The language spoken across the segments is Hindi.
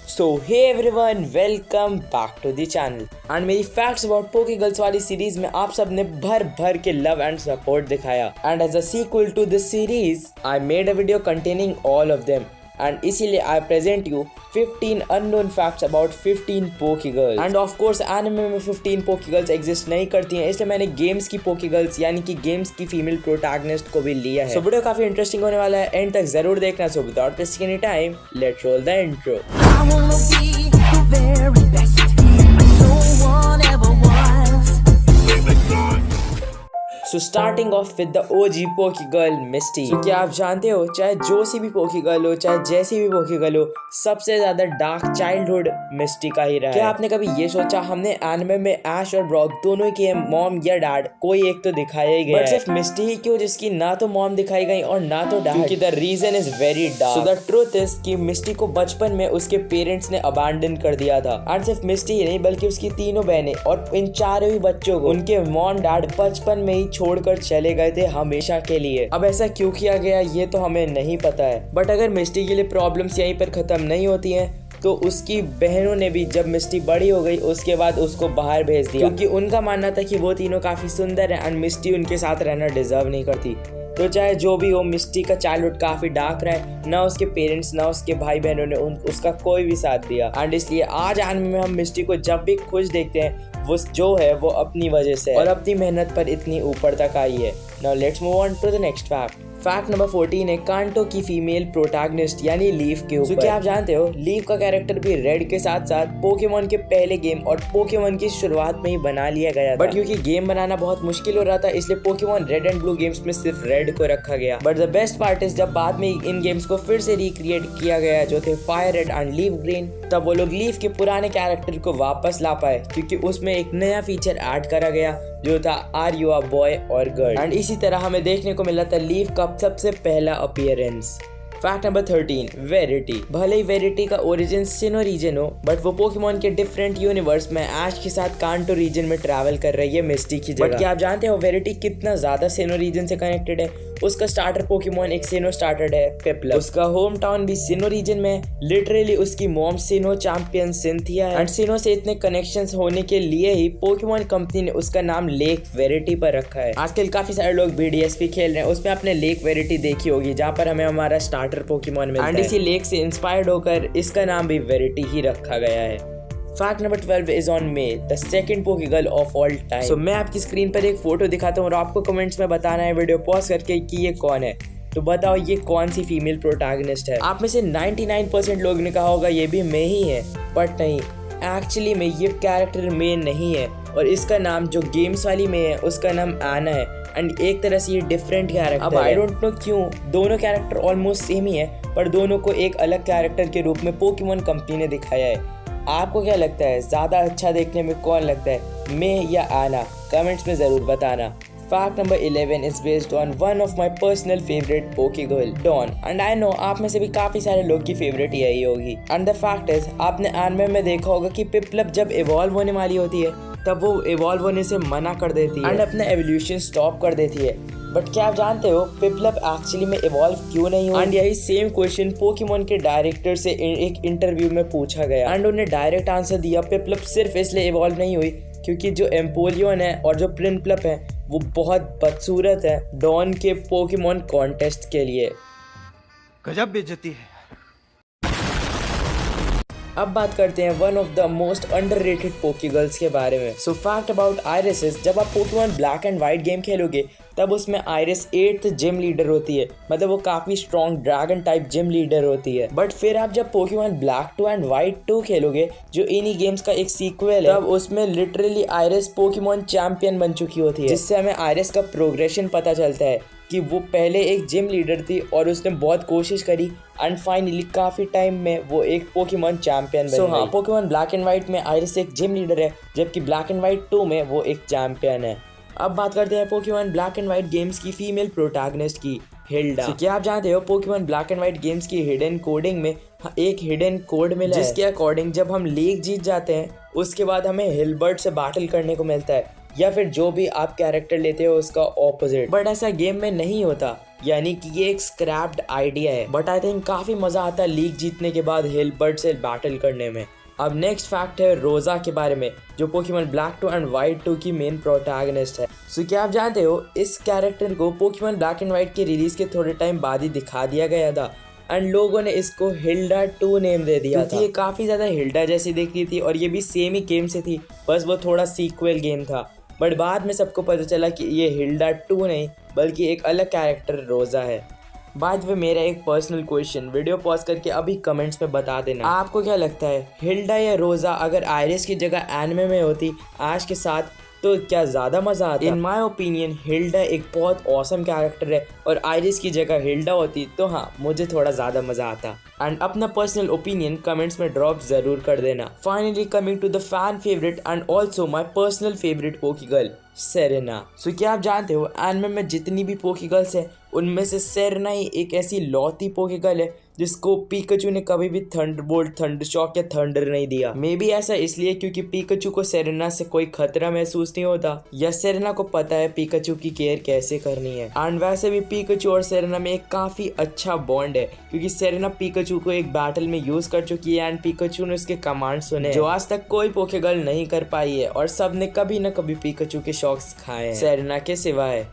So hey everyone, welcome back to the channel. And मेरी facts about Pokegirls वाली सीरीज में आप सब ने भर भर के love and support दिखाया. And as a sequel to this series, I made a video containing all of them. And इसीलिए I present you 15 unknown facts about 15 Pokegirls. And of course anime में 15 Pokegirls exist नहीं करती हैं, इसलिए मैंने games की Pokegirls यानी कि games की female protagonist को भी लिया है. So वीडियो काफी इंटरेस्टिंग होने वाला है, एंड तक जरूर देखना. So without wasting any time, let's roll the intro. I wanna be the very best. No one ever was. So starting off with the OG Pokegirl Misty. So क्या आप जानते हो, चाहे जो सी भी Pokegirl हो, चाहे जैसी भी Pokegirl हो, सबसे ज्यादा डार्क चाइल्डहुड मिस्टी का ही रहा है. क्या आपने कभी ये सोचा, हमने एनिमे में ऐश और ब्रॉक दोनों के मॉम या डैड कोई एक तो दिखाया ही गया, बट सिर्फ मिस्टी ही क्यों जिसकी ना तो मॉम दिखाई गई और ना तो डैड? क्योंकि the reason is very dark. So the truth is कि मिस्टी को बचपन में उसके पेरेंट्स ने अबैंडन कर दिया था. एंड सिर्फ मिस्टी ही नहीं बल्कि उसकी तीनों बहनें और इन चारों ही बच्चों को उनके मॉम डैड बचपन में ही छोड़कर चले गए थे हमेशा के लिए. अब ऐसा क्यों किया गया ये तो हमें नहीं पता है, बट अगर मिस्टी के लिए प्रॉब्लम्स यहीं पर खत्म नहीं होती हैं तो उसकी बहनों ने भी जब मिस्टी बड़ी हो गई उसके बाद उसको बाहर भेज दिया, क्योंकि उनका मानना था कि वो तीनों काफी सुंदर हैं एंड मिस्टी उनके साथ रहना डिजर्व नहीं करती. तो चाहे जो भी हो, मिस्टी का चाइल्डहुड काफी डार्क रहा है. ना उसके पेरेंट्स ना उसके भाई बहनों ने उसका कोई भी साथ दिया. एंड इसलिए आज एनिमे में हम मिस्टी को जब भी खुश देखते हैं वो जो है वो अपनी वजह से और अपनी मेहनत पर इतनी ऊपर तक आई है. Now let's move on to the next fact. Fact number 14 है कांटो की फीमेल प्रोटैगनिस्ट यानी लीफ के ऊपर. क्या आप जानते हो, लीफ का कैरेक्टर भी रेड के साथ साथ पोकेमॉन के पहले गेम और पोकेमॉन की शुरुआत में ही बना लिया गया था. बट क्योंकि गेम बनाना बहुत मुश्किल हो रहा था इसलिए Pokemon red and blue games में सिर्फ रेड को रखा गया. But the best part is जब बाद में इन गेम्स को फिर से रिक्रिएट किया गया जो थे fire red and leaf green, तब वो लोग लीफ के पुराने कैरेक्टर को वापस ला पाए क्योंकि उसमें एक नया फीचर ऐड करा गया जो था आर यू अ बॉय और गर्ल. एंड इसी तरह हमें देखने को मिला था लीफ का सबसे पहला अपीयरेंस. Fact number 13 verity. भले ही वेरिटी का ओरिजिन सिनो रीजन हो बट वो पोकेमॉन के डिफरेंट यूनिवर्स में ऐश के साथ कांटो रीजन में ट्रैवल कर रही है मिस्टी की जगह. बट क्या आप जानते हो वेरिटी कितना ज्यादा सिनो रीजन से कनेक्टेड है? उसका स्टार्टर पोकेमॉन एक सिनो स्टार्टर है पिपलप. उसका होम टाउन भी सिनो रीजन में. लिटरली उसकी मॉम सिनो चैंपियन सिंथिया है. एंड सिनो से इतने कनेक्शंस होने के लिए ही पोकेमॉन कंपनी ने उसका नाम लेक वेरिटी पर रखा है. आजकल काफी सारे लोग BDSP खेल रहे हैं, उसमें आपने लेक वेरिटी देखी होगी जहाँ पर हमें हमारा स्टार्टर पोकेमॉन मिलता है. एंड इसी लेक से इंस्पायर्ड होकर इसका नाम भी वेरिटी ही रखा गया है. Fact number 12 is on May, the second Pokegirl of all time. So मैं आपकी स्क्रीन पर एक फोटो दिखाता हूँ और आपको कमेंट्स में बताना है वीडियो पॉज करके कि ये कौन है. तो बताओ ये कौन सी फीमेल प्रोटैगनिस्ट है? आप में से 99% लोग ने कहा होगा ये भी मे ही है, बट नहीं, एक्चुअली में ये कैरेक्टर मे नहीं है और इसका नाम जो गेम्स वाली में है उसका नाम आना है. एंड एक तरह से ये डिफरेंट कैरेक्टर. अब आई डोंट नो क्यों दोनों कैरेक्टर ऑलमोस्ट सेम ही है पर दोनों को एक अलग कैरेक्टर के रूप में पोकेमॉन कंपनी ने दिखाया है. आपको क्या लगता है ज्यादा अच्छा देखने में कौन लगता है, मे या आना? कमेंट्स में जरूर बताना. Fact number 11 is based on one of my personal favourite Pokegirl Dawn. And I know आप में से भी काफी सारे लोग की फेवरेट यही होगी. एंड द फैक्ट इज आपने एनिमे में देखा होगा कि पिपलप जब इवॉल्व होने वाली होती है तब वो इवॉल्व होने से मना कर देती है एंड अपना एवोल्यूशन स्टॉप कर देती है. बट क्या आप जानते हो पिपलप एक्चुअली में इवॉल्व क्यों नहीं हुई? एंड यही सेम क्वेश्चन पोकेमॉन के डायरेक्टर से एक इंटरव्यू में पूछा गया एंड उन्हें डायरेक्ट आंसर दिया पिपलप सिर्फ इसलिए इवॉल्व नहीं हुई क्योंकि जो एम्पोलियन है और जो प्रिनप्लप है वो बहुत बदसूरत है डॉन के पोकेमॉन कॉन्टेस्ट के लिए. गजब बेइज्जती है. अब बात करते हैं one of the most underrated Pokegirls के बारे में. So fact about Iris is जब आप Pokemon black and white game खेलोगे तब उसमें आइरिस 8th जिम लीडर होती है, मतलब वो काफी strong dragon type gym leader होती है. बट फिर आप जब पोकेमॉन ब्लैक 2 एंड व्हाइट 2 खेलोगे जो इन्हीं गेम्स का एक सीक्वल है, तब उसमें लिटरली आइरिस पोकेमॉन चैंपियन बन चुकी होती है, जिससे हमें आइरिस का प्रोग्रेशन पता चलता है कि वो पहले एक जिम लीडर थी और उसने बहुत कोशिश करी एंड फाइनली काफी टाइम में वो एक पोकेमॉन चैंपियन बन गई. हाँ, पोकेमॉन ब्लैक एंड व्हाइट में आइरिस एक जिम लीडर है जबकि ब्लैक एंड व्हाइट 2 में वो एक चैंपियन है. अब बात करते हैं Pokemon black and white games की फीमेल प्रोटैगनिस्ट की, हिल्डा. क्या आप जानते हो Pokemon black and white games की हिडन कोडिंग में एक हिडन कोड मिला है जिसके अकॉर्डिंग जब हम लीग जीत जाते हैं उसके बाद हमें हिलबर्ट से बैटल करने को मिलता है या फिर जो भी आप कैरेक्टर लेते हो उसका ऑपोजिट. बट ऐसा गेम में नहीं होता, यानी कि ये एक स्क्रैप्ड आइडिया है, बट आई थिंक काफी मजा आता है लीग जीतने के बाद हिलबर्ट से बैटल करने में। अब नेक्स्ट फैक्ट है रोजा के बारे में, जो पोकेमॉन ब्लैक 2 एंड व्हाइट 2 की मेन प्रोटैगनिस्ट है। सो क्या आप जानते हो इस कैरेक्टर को पोकेमॉन ब्लैक एंड व्हाइट के रिलीज के थोड़े टाइम बाद ही दिखा दिया गया था एंड लोगों ने इसको हिल्डा 2 नेम दे दिया था। ये काफी ज्यादा हिल्डा जैसी दिख रही थी और ये भी सेम ही गेम से थी, बस वो थोड़ा सीक्वल गेम था। बट बाद में सबको पता चला कि ये हिल्डा 2 नहीं बल्कि एक अलग कैरेक्टर रोजा है। बाद में मेरा एक पर्सनल क्वेश्चन, वीडियो पॉज करके अभी कमेंट्स में बता देना, आपको क्या लगता है हिल्डा या रोजा अगर आयरिस की जगह एनिमे में होती एश के साथ तो क्या ज़्यादा मज़ा आता? इन माई ओपिनियन हिल्डा एक बहुत ऑसम कैरेक्टर है और आयरिस की जगह हिल्डा होती तो हाँ मुझे थोड़ा ज़्यादा मज़ा आता। एंड अपना पर्सनल ओपिनियन कमेंट्स में ड्रॉप ज़रूर कर देना। Finally coming to the fan favourite and also my personal favourite Pokegirl Serena. So क्या आप जानते हो एनिमे में जितनी भी पोकीगर्ल्स है उनमें से सेरेना ही एक ऐसी लौती पोकेगर्ल है जिसको पिकाचू ने कभी भी थंडरबोल्ट, थंडरशॉक या थंडर नहीं दिया। मे बी ऐसा इसलिए क्योंकि पिकाचू को सेरेना से कोई खतरा महसूस नहीं होता या सेरेना को पता है पिकाचू की केयर कैसे करनी है। एंड वैसे भी पिकाचू और सेरेना में एक काफी अच्छा बॉन्ड है क्योंकि सेरेना पिकाचू को एक बैटल में यूज कर चुकी है एंड पिकाचू ने उसके कमांड सुने जो आज तक कोई पोकेगर्ल नहीं कर पाई है और सबने कभी न कभी पिकाचू के शॉक्स खाए हैं सेरेना के सिवाय।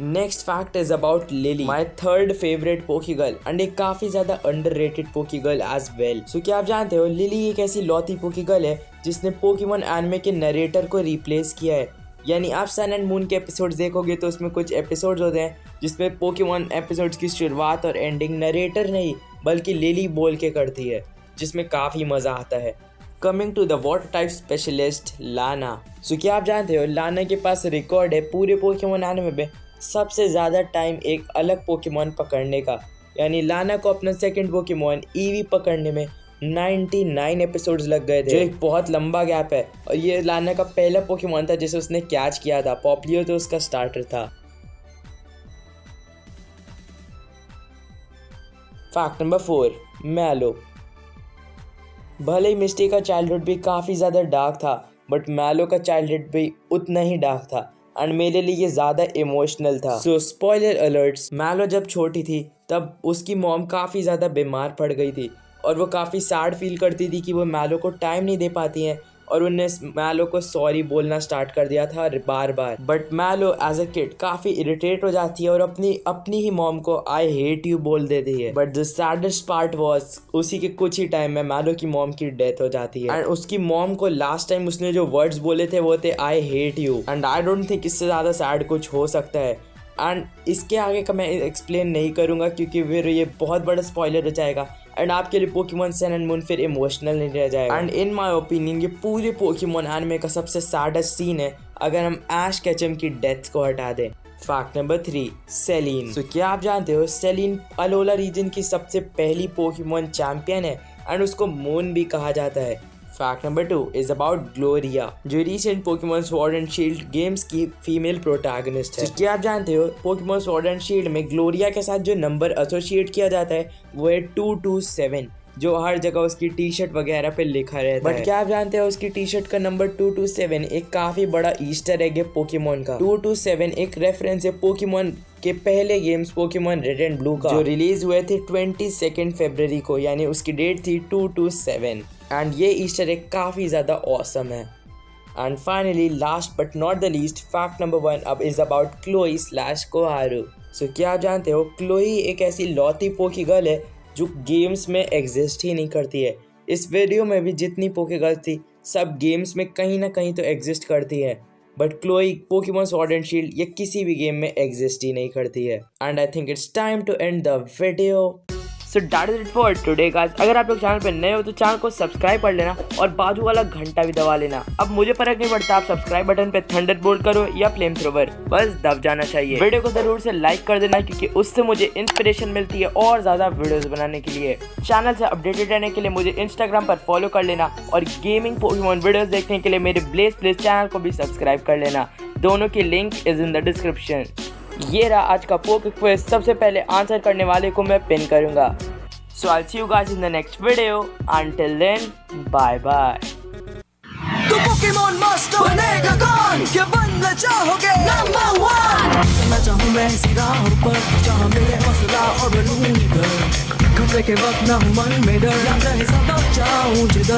Next fact is about Lily, my third favourite Pokegirl and एक काफी ज्यादा underrated Pokegirl as well. So क्या आप जानते हो लिली एक ऐसी लौती पोकीगर्ल है जिसने पोकेमॉन एनिमे के नरेटर को रिप्लेस किया है। यानी आप सन एंड मून के एपिसोड्स देखोगे तो उसमें कुछ एपिसोड्स होते हैं जिसमें पोकेमॉन एपिसोड्स की शुरुआत और एंडिंग नरेटर नहीं बल्कि लिली बोल के करती है, जिसमें काफी मजा आता है। Coming to the water type specialist लाना। सो क्या आप जानते हो लाना के पास रिकॉर्ड है पूरे पोकेमॉन एनिमे में सबसे ज़्यादा टाइम एक अलग पोकेमॉन पकड़ने का। यानी लाना को अपना सेकंड पोकेमॉन ईवी पकड़ने में 99 एपिसोड्स लग गए थे, जो एक बहुत लंबा गैप है। और ये लाना का पहला पोकेमॉन था जिसे उसने कैच किया था, पॉपलियो तो उसका स्टार्टर था। Fact number 4, मैलो। भले ही मिस्टी का चाइल्डहुड भी काफ़ी ज़्यादा डार्क था बट मैलो का चाइल्डहुड भी उतना ही डार्क था एंड मेरे लिए ये ज़्यादा इमोशनल था। सो स्पॉइलर अलर्ट्स, मैलो जब छोटी थी तब उसकी मॉम काफ़ी ज़्यादा बीमार पड़ गई थी और वो काफ़ी सैड फील करती थी कि वो मैलो को टाइम नहीं दे पाती हैं और उनने मैलो को सॉरी बोलना स्टार्ट कर दिया था बार बार। बट मैलो एज अ किड काफ़ी इरिटेट हो जाती है और अपनी ही मॉम को आई हेट यू बोल देती है। But the saddest part was उसी के कुछ ही टाइम में मैलो की मॉम की डेथ हो जाती है एंड उसकी मॉम को लास्ट टाइम उसने जो वर्ड्स बोले थे वो थे I hate you and I don't think इससे ज़्यादा सैड कुछ हो सकता है। एंड इसके आगे का मैं एक्सप्लेन नहीं करूँगा क्योंकि फिर ये बहुत बड़ा स्पॉइलर हो जाएगा एंड आपके लिए पोकेमॉन सन एंड मून फिर इमोशनल नहीं रह जाएगा। एंड इन माय ओपिनियन ये पूरे पोकेमॉन एनिमे का सबसे सैडेस्ट सीन है अगर हम ऐश केचम की डेथ को हटा दें। Fact number 3, salient. सो क्या आप जानते हो सेलिन अलोला रीजन की सबसे पहली पोकेमॉन चैंपियन है एंड उसको मून भी कहा जाता है। Fact number 2 is about Gloria, जो recent Pokemon Sword and Shield games की फीमेल प्रोटैगनिस्ट है। तो क्या आप जानते हो पोकेमॉन स्वॉर्ड एंड शील्ड में ग्लोरिया के साथ जो नंबर एसोसिएट किया जाता है वो है 227, जो हर जगह उसकी टी शर्ट वगैरह पे लिखा रहता है। बट क्या आप जानते हो उसकी टी शर्ट का नंबर 227 एक काफी बड़ा ईस्टर एग है पोकेमॉन का। 227 एक रेफरेंस है पोकेमॉन के पहले games Pokemon red and blue का, जो रिलीज हुए थे 22 फरवरी को, यानी उसकी डेट थी 227 एंड ये ईस्टर एग काफ़ी ज़्यादा ऑसम है। And finally last but not the least, fact number 1 अब इज़ अबाउट क्लोई / कोहारू। सो क्या आप जानते हो क्लोई एक ऐसी लौती पोकेगर्ल है जो गेम्स में एग्जिस्ट ही नहीं करती है। इस वीडियो में भी जितनी पोकेगर्ल थी सब गेम्स में कहीं ना कहीं तो एग्जिस्ट करती है but Chloe Pokemon Sword and shield ये किसी भी गेम में एग्जिस्ट ही नहीं करती है। And I think it's time to end the video. So that is it for today guys. अगर आप लोग चैनल पे नए हो तो चैनल को सब्सक्राइब कर लेना और बाजू वाला घंटा भी दबा लेना। अब मुझे फर्क नहीं पड़ता आप सब्सक्राइब बटन पे थंडरबोल्ट करो या फ्लेम थ्रोवर, बस दब जाना चाहिए। वीडियो को जरूर से लाइक कर देना क्योंकि उससे मुझे इंस्पिरेशन मिलती है और ज़्यादा वीडियोस बनाने के लिए। चैनल से अपडेटेड रहने के लिए मुझे इंस्टाग्राम पर फॉलो कर लेना और गेमिंग पोकेमॉन वीडियोस देखने के लिए मेरे ब्लेज प्लेस चैनल को भी सब्सक्राइब कर लेना। दोनों की link is in the description. ये रहा आज का पोके क्विज, सबसे पहले आंसर करने वाले को मैं पिन करूंगा। So I'll see you guys in the next video. Until then, bye bye. Tu Pokémon Master बनेगा कौन? ये बन मुझे चाहोगे नंबर 1 चलना चाहूँ मैं इसी राह पर जहाँ मिले हौसला और बनूं घर खतरे के वक्त ना हूँ मन में डर याद रहे सब चाहूँ जिधर